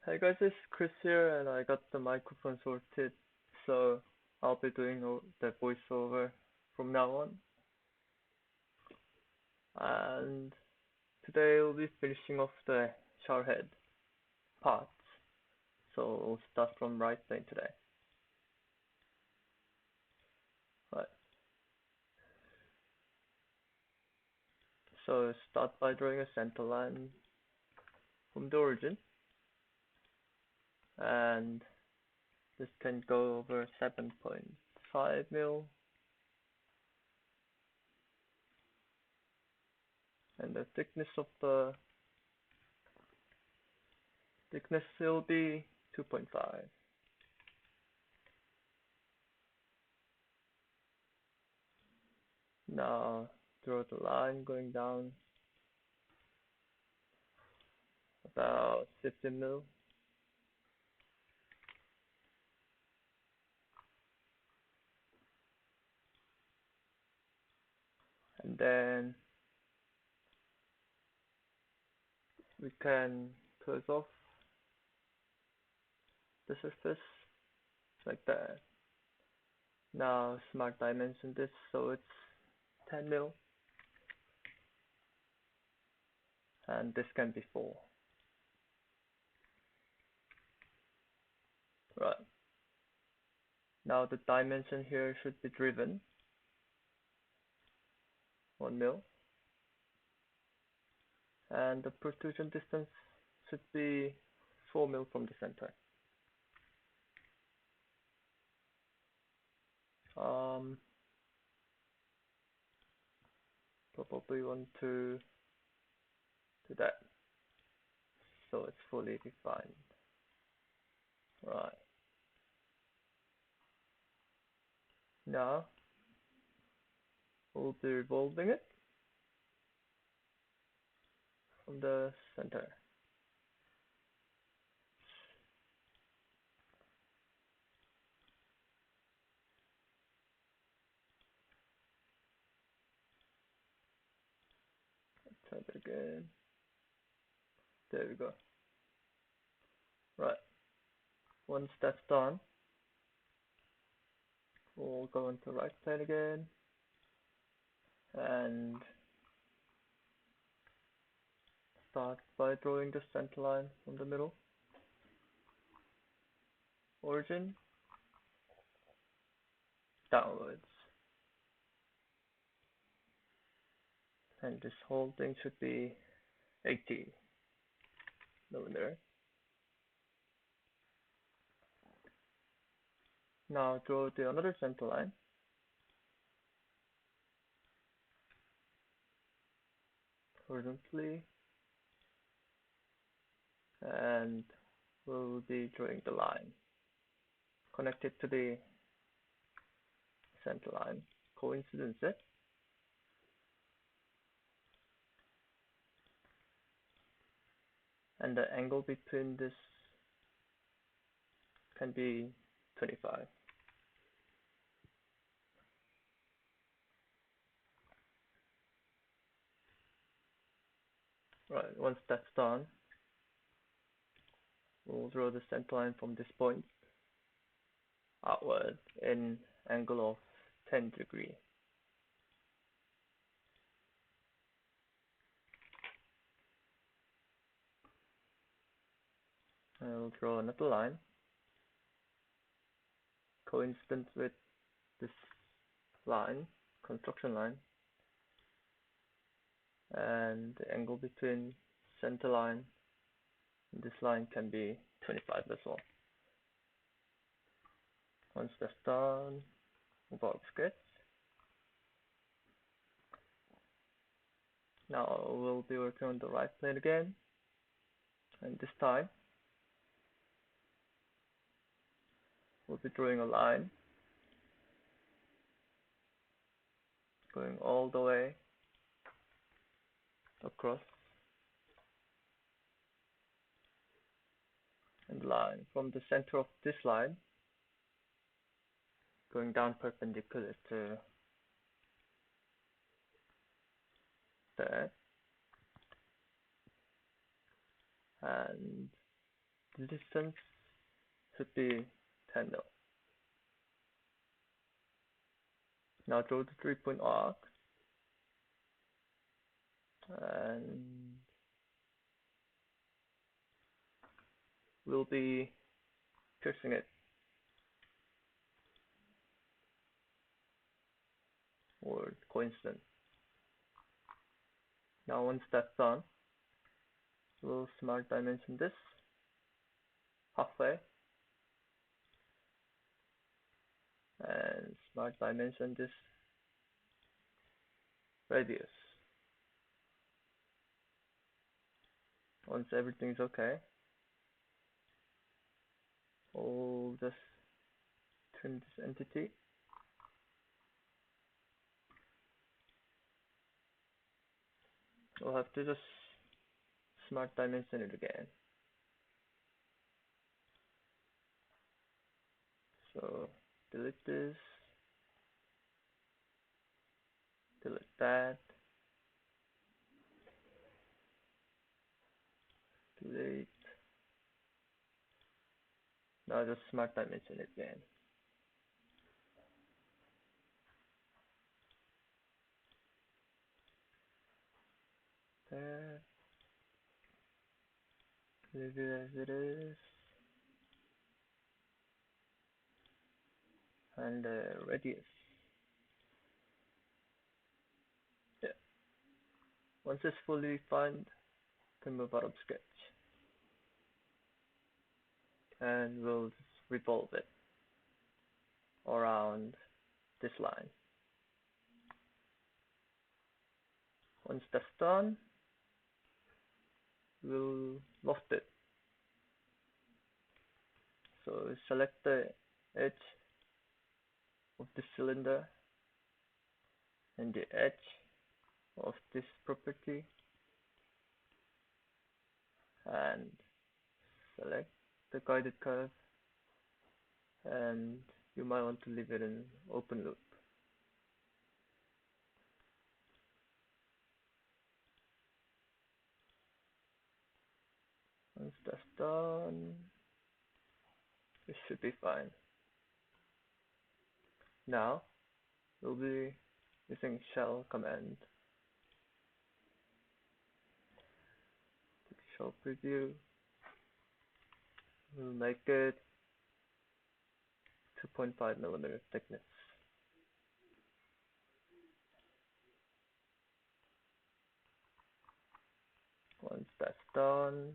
Hey guys, it's Chris here, and I got the microphone sorted, so I'll be doing the voiceover from now on. And today we'll be finishing off the showerhead parts, so we'll start from right plane today. Right, so start by drawing a center line from the origin, and this can go over 7.5 mil, and the thickness will be 2.5. Now draw the line going down about 15 mil, and then we can close off the surface like that. Now smart dimension this so it's 10 mil, and this can be 4. Right. Now the dimension here should be driven 1 mil, and the protrusion distance should be 4 mil from the center. Um, Probably want to do that so it's fully defined. Right. Now we'll be revolving it from the center. Type it again. There we go. Right. Once that's done, we'll go into right plane again and start by drawing the center line from the middle. Origin downwards. And this whole thing should be 80 millimeter. Now draw the another center line. Horizontally. And we'll be drawing the line connected to the center line. Coincidence it. And the angle between this can be 25. Right, once that's done, we'll draw the center line from this point outward in angle of 10 degree. And we'll draw another line coincident with this line, construction line, and the angle between center line and this line can be 25 as well. Once that's done, move out of sketch. Now we'll be working on the right plane again, and this time we'll be drawing a line going all the way across, and line from the center of this line going down perpendicular to that, and the distance should be 10 mil. Now draw the 3-point arc and we'll be piercing it or coincident. Now once that's done, we'll smart dimension this halfway and smart dimension this radius. Once everything's okay, we'll just trim this entity. We'll have to just smart dimension it again. So delete this, delete that, delete. Now just smart dimension it again. There. Leave it as it is. And radius. Yeah. Once it's fully defined, can move out of sketch. And we'll just revolve it around this line. Once that's done, we'll loft it. So select the edge of the cylinder and the edge of this property and select the guided curve, and you might want to leave it in open loop. Once that's done, it should be fine. Now we'll be using shell command to show preview. We'll make it 2.5mm thickness. Once that's done,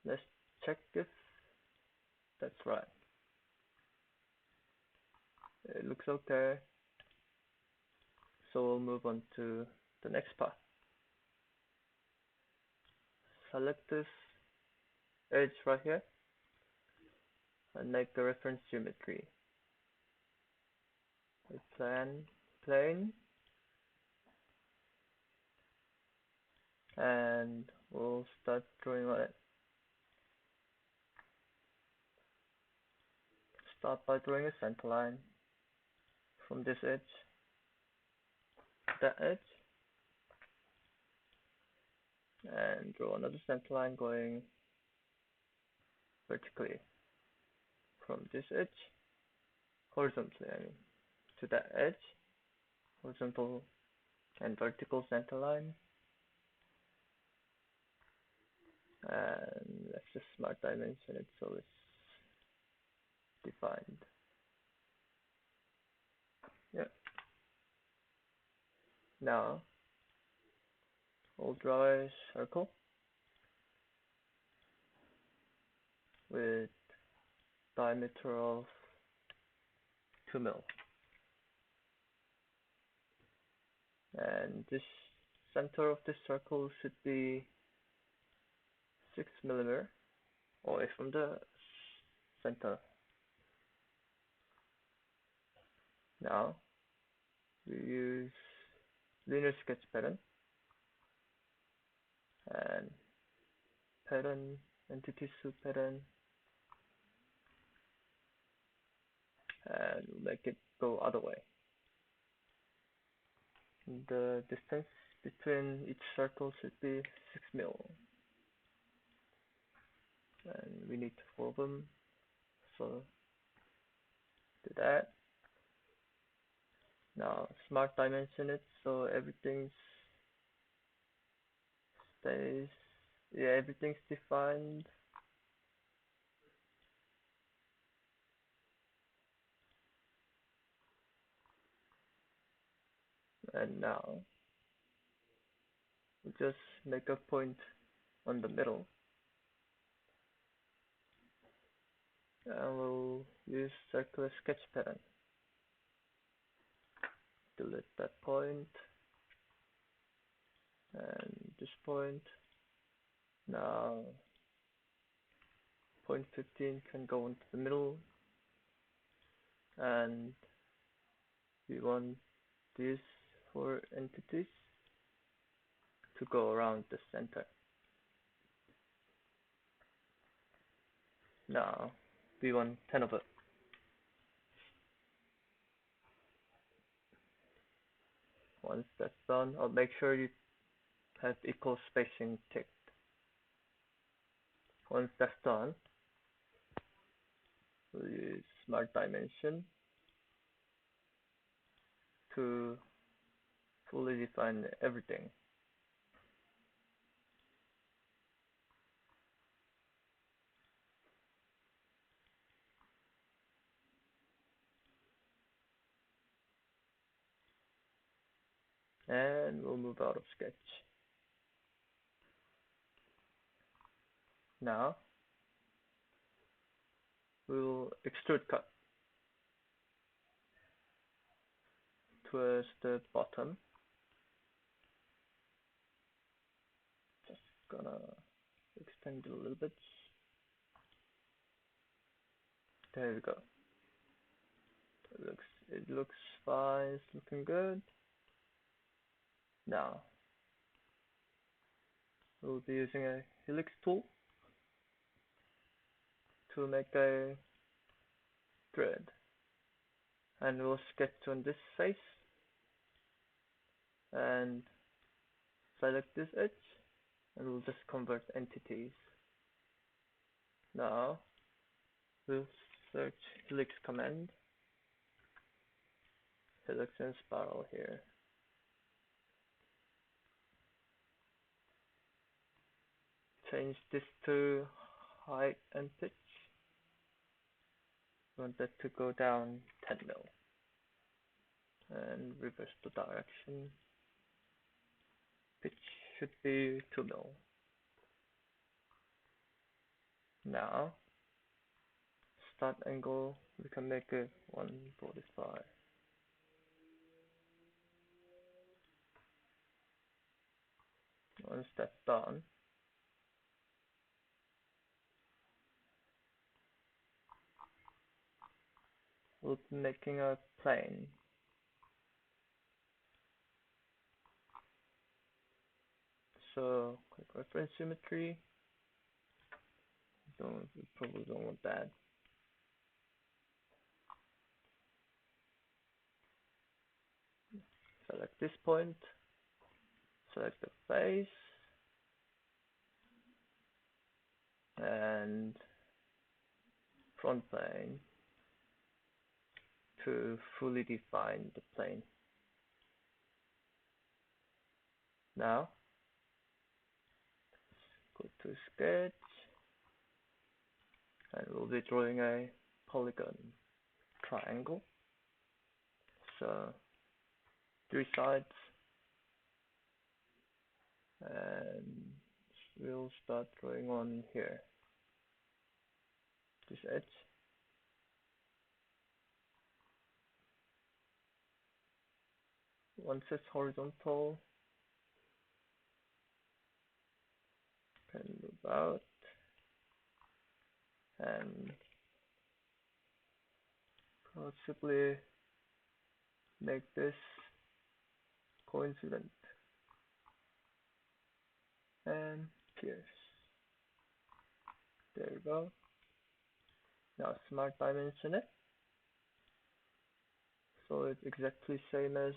let's check if that's right. It looks okay. So we'll move on to the next part. Select this edge right here and make the reference geometry a plane, and we'll start drawing on it. Start by drawing a center line from this edge to that edge, and draw another center line going vertically from this edge, horizontally, I mean, to that edge, horizontal and vertical center line. And let's just smart dimension it so it's defined. Yeah. Now we'll draw a circle with diameter of 2 mil. And this center of this circle should be 6mm away from the center. Now we use linear sketch pattern and pattern entity soup pattern, and make it go other way. The distance between each circle should be 6 mil. we need to fold them. So do that. Now smart dimension it so everything stays, yeah, everything's defined. And now we just make a point on the middle, and we'll use circular sketch pattern. Delete that point and this point. Now point 15 can go into the middle, and we want these four entities to go around the center. Now we want 10 of it. Once that's done, I'll make sure you have equal spacing ticked. Once that's done, we'll use smart dimension to fully define everything. And we'll move out of sketch. Now we'll extrude cut towards the bottom. Just gonna extend it a little bit. There we go. It looks fine, it's looking good. Now we'll be using a helix tool to make a thread, and we'll sketch on this face and select this edge, and we'll just convert entities. Now we'll search helix command, helix and spiral here. Change this to height and pitch. We want that to go down 10 mil. And reverse the direction. Pitch should be 2 mil. Now, start angle, we can make it 145. Once that's done, we'll be making a plane. So, click reference symmetry. We probably don't want that. Select this point, select the face, and front plane to fully define the plane. Now, go to sketch, and we'll be drawing a polygon triangle. So, 3 sides, and we'll start drawing on here, this edge. Once it's horizontal, can move out and possibly make this coincident and pierce. There we go. Now smart dimension it, so it's exactly same as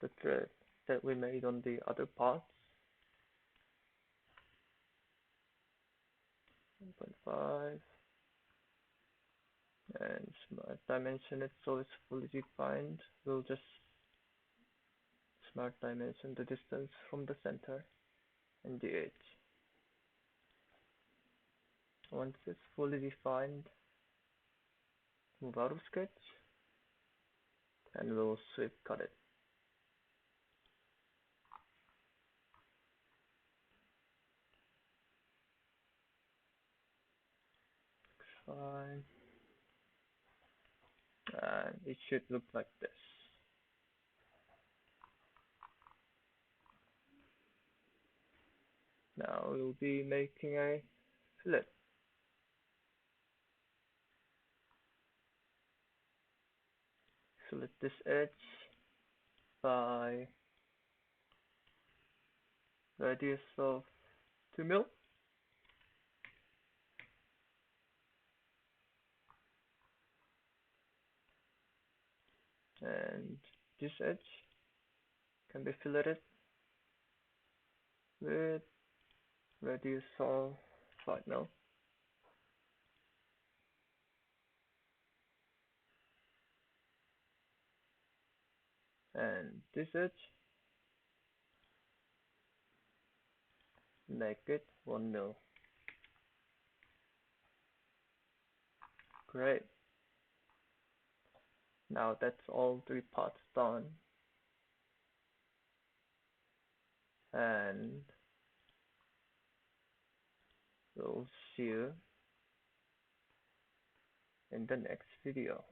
the thread that we made on the other parts. 1.5, and smart dimension it so it's fully defined. We'll just smart dimension the distance from the center and the edge. Once it's fully defined, move out of sketch and we'll sweep cut it. Fine. And it should look like this. Now we'll be making a fillet. Fillet this edge by radius of 2 mil. And this edge can be filleted with radius of 5 mil. And this edge, make it 1 mil. Great. Now that's all 3 parts done. And we'll see you in the next video.